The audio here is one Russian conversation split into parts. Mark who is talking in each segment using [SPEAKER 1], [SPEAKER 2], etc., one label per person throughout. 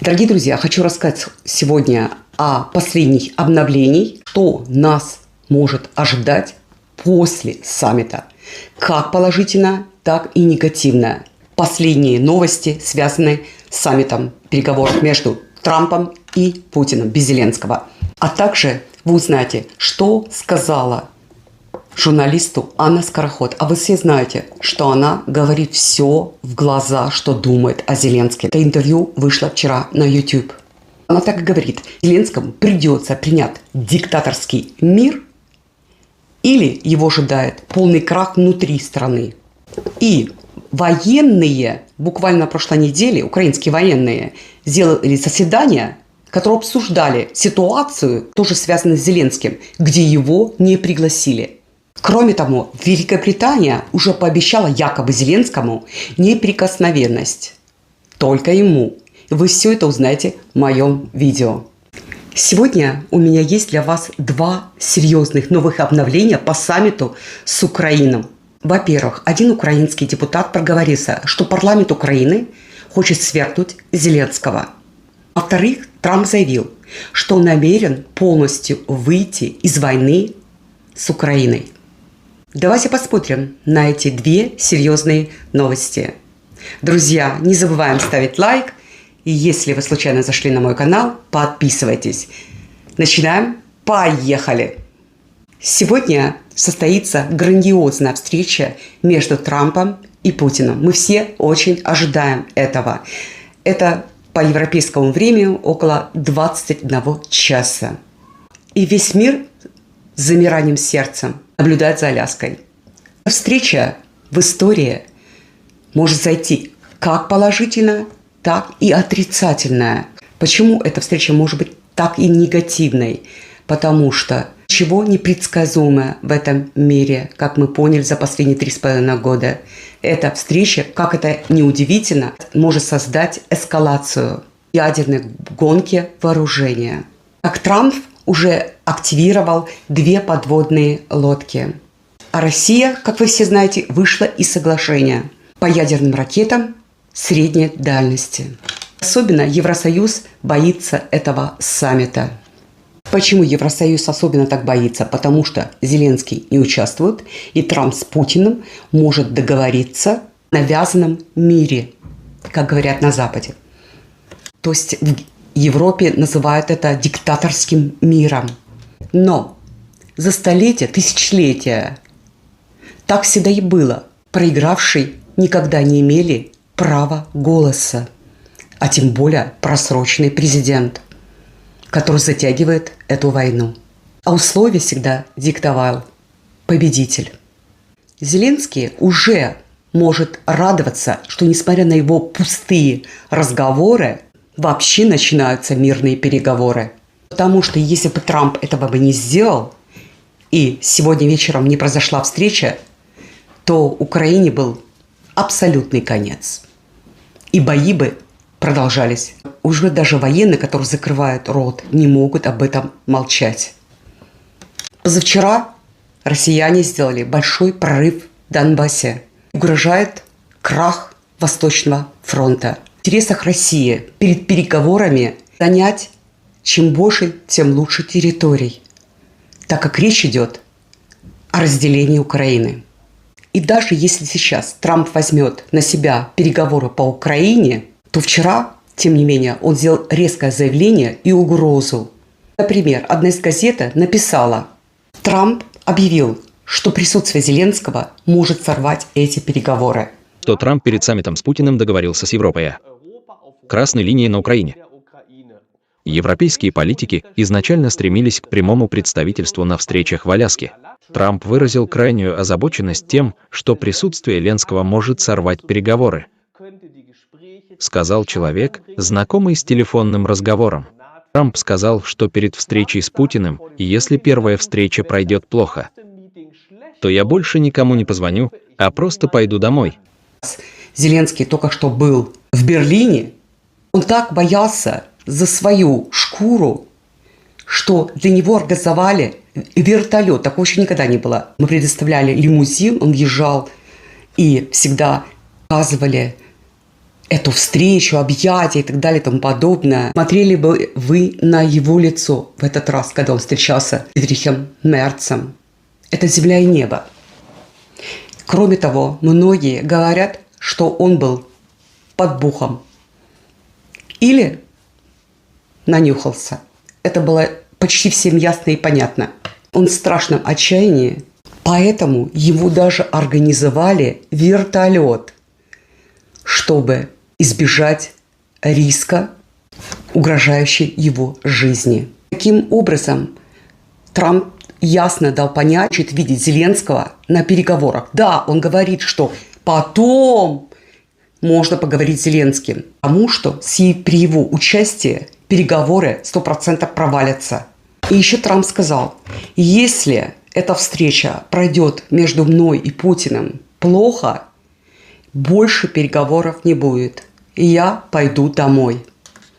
[SPEAKER 1] Дорогие друзья, хочу рассказать сегодня о последних обновлениях, что нас может ожидать после саммита. Как положительно, так и негативно. Последние новости, связанные с саммитом, переговоров между Трампом и Путиным без Зеленского. А также вы узнаете, что сказала журналисту Анна Скороход. А вы все знаете, что она говорит все в глаза, что думает о Зеленском. Это интервью вышло вчера на YouTube. Она так и говорит: Зеленскому придется принять диктаторский мир, или его ожидает полный крах внутри страны. И военные, буквально на прошлой неделе, украинские военные, сделали заседание, которые обсуждали ситуацию, тоже связанную с Зеленским, где его не пригласили. Кроме того, Великобритания уже пообещала якобы Зеленскому неприкосновенность. Только ему. Вы все это узнаете в моем видео. Сегодня у меня есть для вас два серьезных новых обновления по саммиту с Украиной. Во-первых, один украинский депутат проговорился, что парламент Украины хочет свергнуть Зеленского. Во-вторых, Трамп заявил, что он намерен полностью выйти из войны с Украиной. Давайте посмотрим на эти две серьезные новости. Друзья, не забываем ставить лайк. И если вы случайно зашли на мой канал, подписывайтесь. Начинаем. Поехали! Сегодня состоится грандиозная встреча между Трампом и Путиным. Мы все очень ожидаем этого. Это по европейскому времени около 21 часа. И весь мир с замиранием сердца наблюдает за Аляской. Встреча в истории может зайти как положительно, так и отрицательно. Почему эта встреча может быть так и негативной? Потому что ничего непредсказуемое в этом мире, как мы поняли за последние 3,5 года. Эта встреча, как это ни удивительно, может создать эскалацию ядерной гонки вооружения. Как Трамп уже активировал 2 подводные лодки. А Россия, как вы все знаете, вышла из соглашения по ядерным ракетам средней дальности. Особенно Евросоюз боится этого саммита. Почему Евросоюз особенно так боится? Потому что Зеленский не участвует, и Трамп с Путиным может договориться о навязанном мире, как говорят на Западе. То есть в Европе называют это диктаторским миром. Но за столетия, тысячелетия так всегда и было. Проигравшие никогда не имели права голоса, а тем более просроченный президент, который затягивает эту войну. А условия всегда диктовал победитель. Зеленский уже может радоваться, что несмотря на его пустые разговоры, вообще начинаются мирные переговоры. Потому что если бы Трамп этого бы не сделал, и сегодня вечером не произошла встреча, то Украине был абсолютный конец. И бои бы продолжались. Уже даже военные, которые закрывают рот, не могут об этом молчать. Позавчера россияне сделали большой прорыв в Донбассе. Угрожает крах Восточного фронта. В интересах России перед переговорами занять чем больше, тем лучше территорий, так как речь идет о разделении Украины. И даже если сейчас Трамп возьмет на себя переговоры по Украине, то вчера, тем не менее, он сделал резкое заявление и угрозу. Например, одна из газет написала: Трамп объявил, что присутствие Зеленского может сорвать эти переговоры.
[SPEAKER 2] Что Трамп перед саммитом с Путиным договорился с Европой о красной линии на Украине. Европейские политики изначально стремились к прямому представительству на встречах в Аляске. Трамп выразил крайнюю озабоченность тем, что присутствие Зеленского может сорвать переговоры, сказал человек, знакомый с телефонным разговором. Трамп сказал, что перед встречей с Путиным, если первая встреча пройдет плохо, то я больше никому не позвоню, а просто пойду домой.
[SPEAKER 1] Зеленский только что был в Берлине. Он так боялся за свою шкуру, что для него организовали вертолет. Такого еще никогда не было. Мы предоставляли лимузин, он въезжал, и всегда показывали эту встречу, объятия и так далее и тому подобное, смотрели бы вы на его лицо в этот раз, когда он встречался с Фридрихом Мерцем? Это земля и небо. Кроме того, многие говорят, что он был под бухом или нанюхался. Это было почти всем ясно и понятно. Он в страшном отчаянии, поэтому ему даже организовали вертолет, чтобы избежать риска, угрожающей его жизни. Таким образом, Трамп ясно дал понять, хочет видеть Зеленского на переговорах. Да, он говорит, что потом можно поговорить с Зеленским, потому что при его участии переговоры 100% провалятся. И еще Трамп сказал, если эта встреча пройдет между мной и Путиным плохо, больше переговоров не будет. И я пойду домой.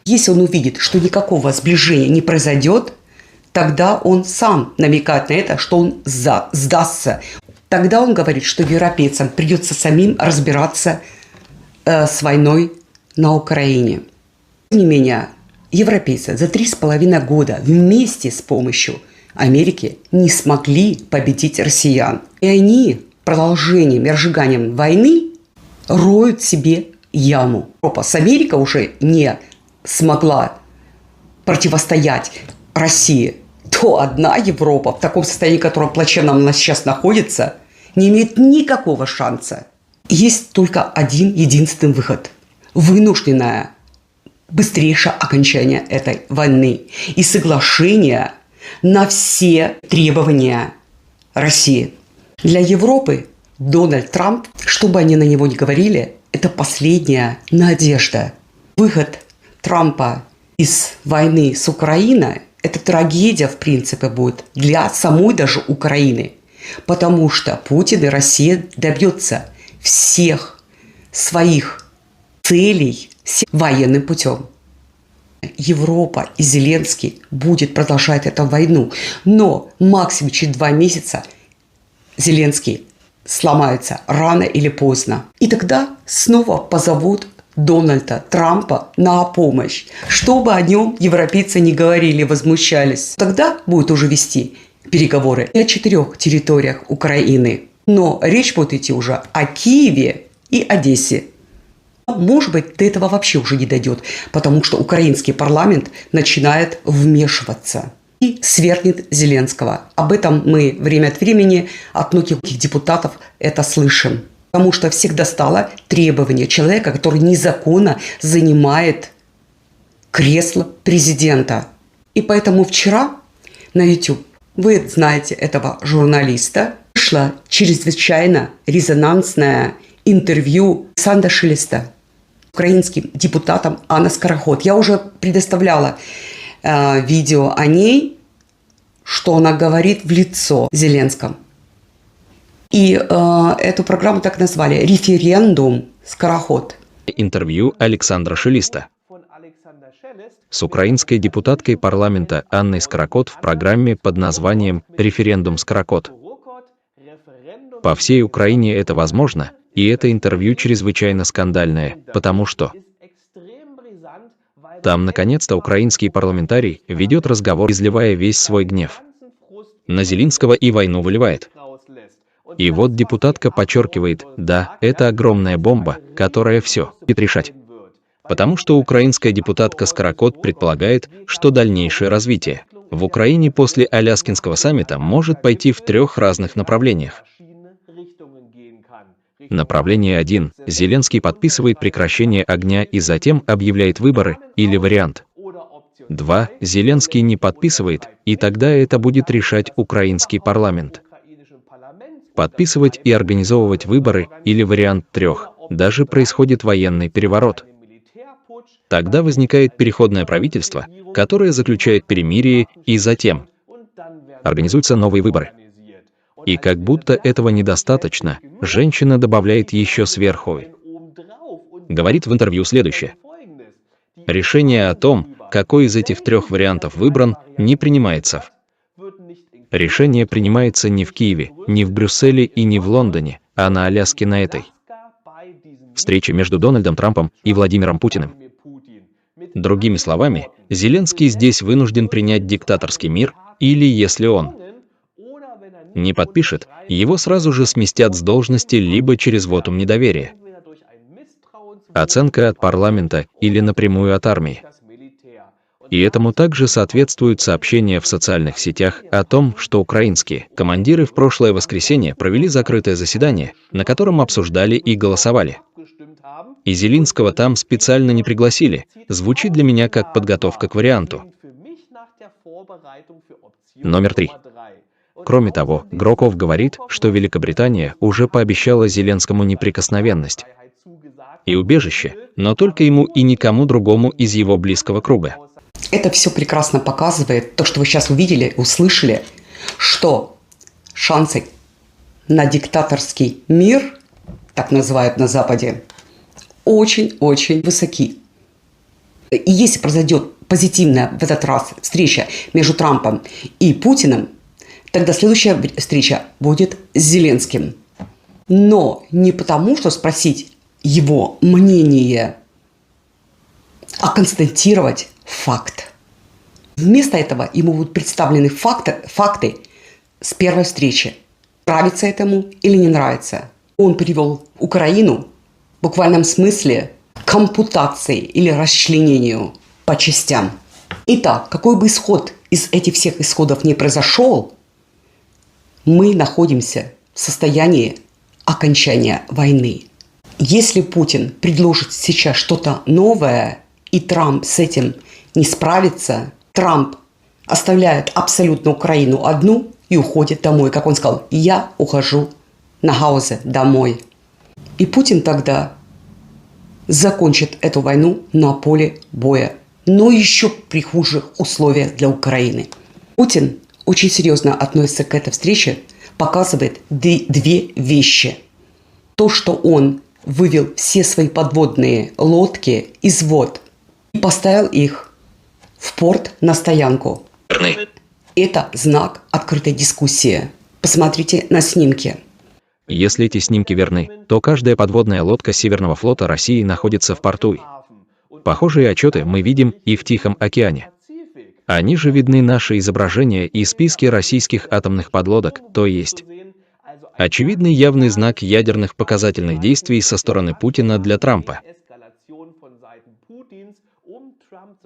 [SPEAKER 1] Если он увидит, что никакого сближения не произойдет, тогда он сам намекает на это, что он сдастся. Тогда он говорит, что европейцам придется самим разбираться с войной на Украине. Тем не менее, европейцы за 3,5 года вместе с помощью Америки не смогли победить россиян. И они продолжением и разжиганием войны роют себе яму. Европа с Америкой уже не смогла противостоять России, то одна Европа в таком состоянии, в котором плачевно она сейчас находится, не имеет никакого шанса. Есть только один единственный выход. Вынужденное быстрейшее окончание этой войны и соглашение на все требования России. Для Европы Дональд Трамп, что бы они на него ни говорили, это последняя надежда. Выход Трампа из войны с Украиной – это трагедия, в принципе, будет для самой даже Украины. Потому что Путин и Россия добьются всех своих целей военным путем. Европа и Зеленский будет продолжать эту войну. Но максимум через 2 месяца Зеленский сломается рано или поздно. И тогда снова позовут Дональда Трампа на помощь. Чтобы о нем европейцы не говорили, возмущались. Тогда будет уже вести переговоры о 4 территориях Украины. Но речь будет идти уже о Киеве и Одессе. Может быть, до этого вообще уже не дойдет, потому что украинский парламент начинает вмешиваться и свергнет Зеленского. Об этом мы время от времени от многих депутатов это слышим. Потому что всех достало требование человека, который незаконно занимает кресло президента. И поэтому вчера на YouTube, вы знаете этого журналиста, вышло чрезвычайно резонансное интервью Александра Шелеста, украинским депутатом Анны Скороход. Я уже предоставляла видео о ней, что она говорит в лицо Зеленскому. И эту программу так назвали «Референдум Скороход».
[SPEAKER 2] Интервью Александра Шелеста с украинской депутаткой парламента Анной Скороход в программе под названием «Референдум Скороход». По всей Украине это возможно, и это интервью чрезвычайно скандальное, потому что там, наконец-то, украинский парламентарий ведет разговор, изливая весь свой гнев на Зеленского и войну выливает. И вот депутатка подчеркивает, да, это огромная бомба, которая все будет решать. Потому что украинская депутатка Скороход предполагает, что дальнейшее развитие в Украине после Аляскинского саммита может пойти в 3 разных направлениях. Направление 1. Зеленский подписывает прекращение огня и затем объявляет выборы, или вариант 2. Зеленский не подписывает, и тогда это будет решать украинский парламент. Подписывать и организовывать выборы, или вариант 3. Даже происходит военный переворот. Тогда возникает переходное правительство, которое заключает перемирие, и затем организуются новые выборы. И как будто этого недостаточно, женщина добавляет еще сверху. Говорит в интервью следующее. Решение о том, какой из этих 3 вариантов выбран, не принимается. Решение принимается не в Киеве, не в Брюсселе и не в Лондоне, а на Аляске на этой встречи между Дональдом Трампом и Владимиром Путиным. Другими словами, Зеленский здесь вынужден принять диктаторский мир, или если он не подпишет, его сразу же сместят с должности либо через вотум недоверия, оценка от парламента или напрямую от армии. И этому также соответствуют сообщения в социальных сетях о том, что украинские командиры в прошлое воскресенье провели закрытое заседание, на котором обсуждали и голосовали. И Зеленского там специально не пригласили. Звучит для меня как подготовка к варианту. Номер 3. Кроме того, Гроков говорит, что Великобритания уже пообещала Зеленскому неприкосновенность и убежище, но только ему и никому другому из его близкого круга.
[SPEAKER 1] Это все прекрасно показывает, то, что вы сейчас увидели, услышали, что шансы на диктаторский мир, так называют на Западе, очень-очень высоки. И если произойдет позитивная в этот раз встреча между Трампом и Путиным, тогда следующая встреча будет с Зеленским. Но не потому, что спросить его мнение, а констатировать факт. Вместо этого ему будут представлены факты с первой встречи. Нравится этому или не нравится. Он привел Украину в буквальном смысле к ампутации или расчленению по частям. Итак, какой бы исход из этих всех исходов не произошел, мы находимся в состоянии окончания войны. Если Путин предложит сейчас что-то новое, и Трамп с этим не справится, Трамп оставляет абсолютно Украину одну и уходит домой. Как он сказал, я ухожу на Хаузе домой. И Путин тогда закончит эту войну на поле боя, но еще при худших условиях для Украины. Путин очень серьезно относится к этой встрече, показывает две вещи. То, что он вывел все свои подводные лодки из вод и поставил их в порт на стоянку. Это знак открытой дискуссии. Посмотрите на снимки.
[SPEAKER 2] Если эти снимки верны, то каждая подводная лодка Северного флота России находится в порту. Похожие отчеты мы видим и в Тихом океане. Они же видны наши изображения и списки российских атомных подлодок, то есть очевидный явный знак ядерных показательных действий со стороны Путина для Трампа,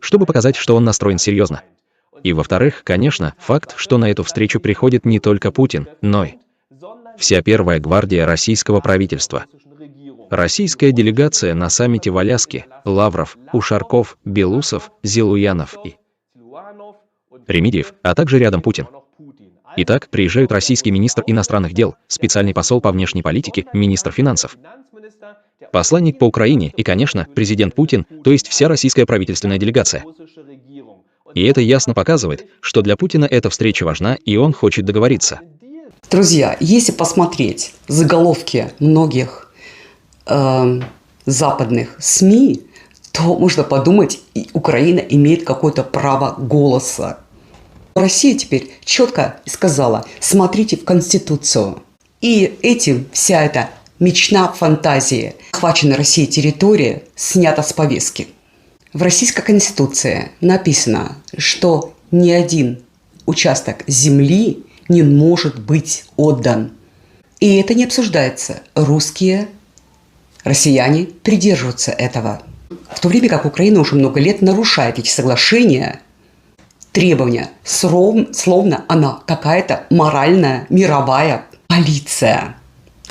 [SPEAKER 2] чтобы показать, что он настроен серьезно. И во-вторых, конечно, факт, что на эту встречу приходит не только Путин, но и вся первая гвардия российского правительства. Российская делегация на саммите в Аляске, Лавров, Ушаков, Белусов, Зилуянов и Ремидиев, а также рядом Путин. Итак, приезжают российский министр иностранных дел, специальный посол по внешней политике, министр финансов, посланник по Украине и, конечно, президент Путин, то есть вся российская правительственная делегация. И это ясно показывает, что для Путина эта встреча важна, и он хочет договориться.
[SPEAKER 1] Друзья, если посмотреть заголовки многих западных СМИ, то можно подумать, и Украина имеет какое-то право голоса. Россия теперь четко сказала, смотрите в Конституцию. И этим вся эта мечта фантазии, охваченная Россией территория, снята с повестки. В Российской Конституции написано, что ни один участок земли не может быть отдан. И это не обсуждается. Русские, россияне придерживаются этого. В то время как Украина уже много лет нарушает эти соглашения, требования, словно она какая-то моральная мировая полиция.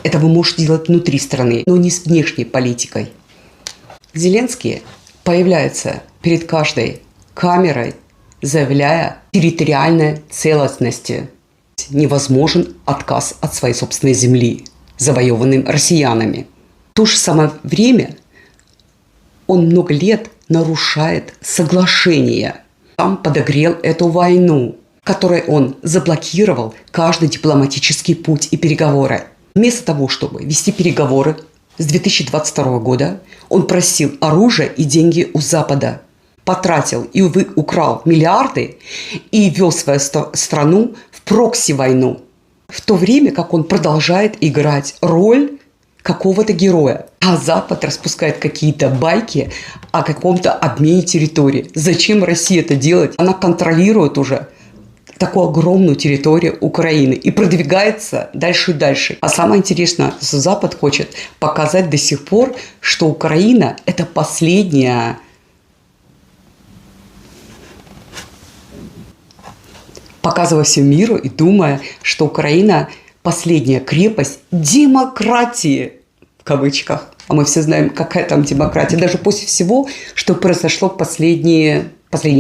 [SPEAKER 1] Это вы можете делать внутри страны, но не с внешней политикой. Зеленский появляется перед каждой камерой, заявляя территориальной целостности. Невозможен отказ от своей собственной земли, завоеванным россиянами. В то же самое время он много лет нарушает соглашения. Сам подогрел эту войну, которой он заблокировал каждый дипломатический путь и переговоры. Вместо того, чтобы вести переговоры с 2022 года, он просил оружие и деньги у Запада, потратил и украл миллиарды и ввел свою страну в прокси-войну, в то время как он продолжает играть роль какого-то героя. А Запад распускает какие-то байки о каком-то обмене территории. Зачем России это делать? Она контролирует уже такую огромную территорию Украины и продвигается дальше и дальше. А самое интересное, Запад хочет показать до сих пор, что Украина – это последняя, показывая всему миру и думая, что Украина – последняя крепость демократии, в кавычках. А мы все знаем, какая там демократия. Даже после всего, что произошло последний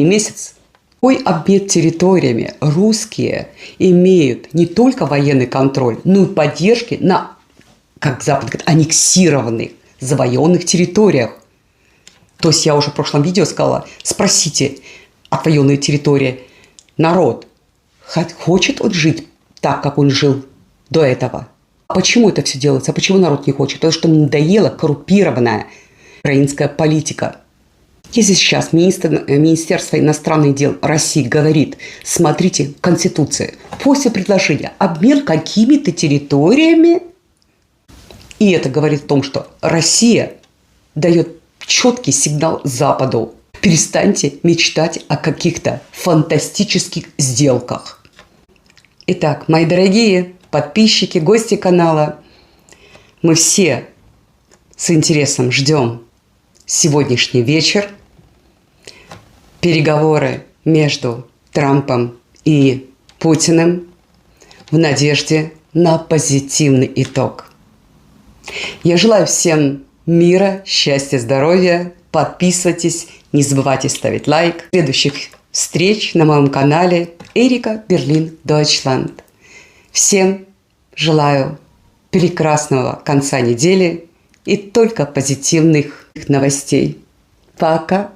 [SPEAKER 1] месяц. Такой обмен территориями русские имеют не только военный контроль, но и поддержки на, как Запад говорит, аннексированных, завоеванных территориях. То есть я уже в прошлом видео сказала, спросите, отвоеванные территории, народ, хочет он жить так, как он жил до этого? А почему это все делается? А почему народ не хочет? Потому что надоела коррумпированная украинская политика. Если сейчас Министерство иностранных дел России говорит, смотрите, Конституция, после предложения обмен какими-то территориями, и это говорит о том, что Россия дает четкий сигнал Западу. Перестаньте мечтать о каких-то фантастических сделках. Итак, мои дорогие подписчики, гости канала, мы все с интересом ждем сегодняшний вечер. Переговоры между Трампом и Путиным в надежде на позитивный итог. Я желаю всем мира, счастья, здоровья. Подписывайтесь, не забывайте ставить лайк. Следующих встреч на моем канале Эрика Берлин Дойчланд. Всем желаю прекрасного конца недели и только позитивных новостей. Пока!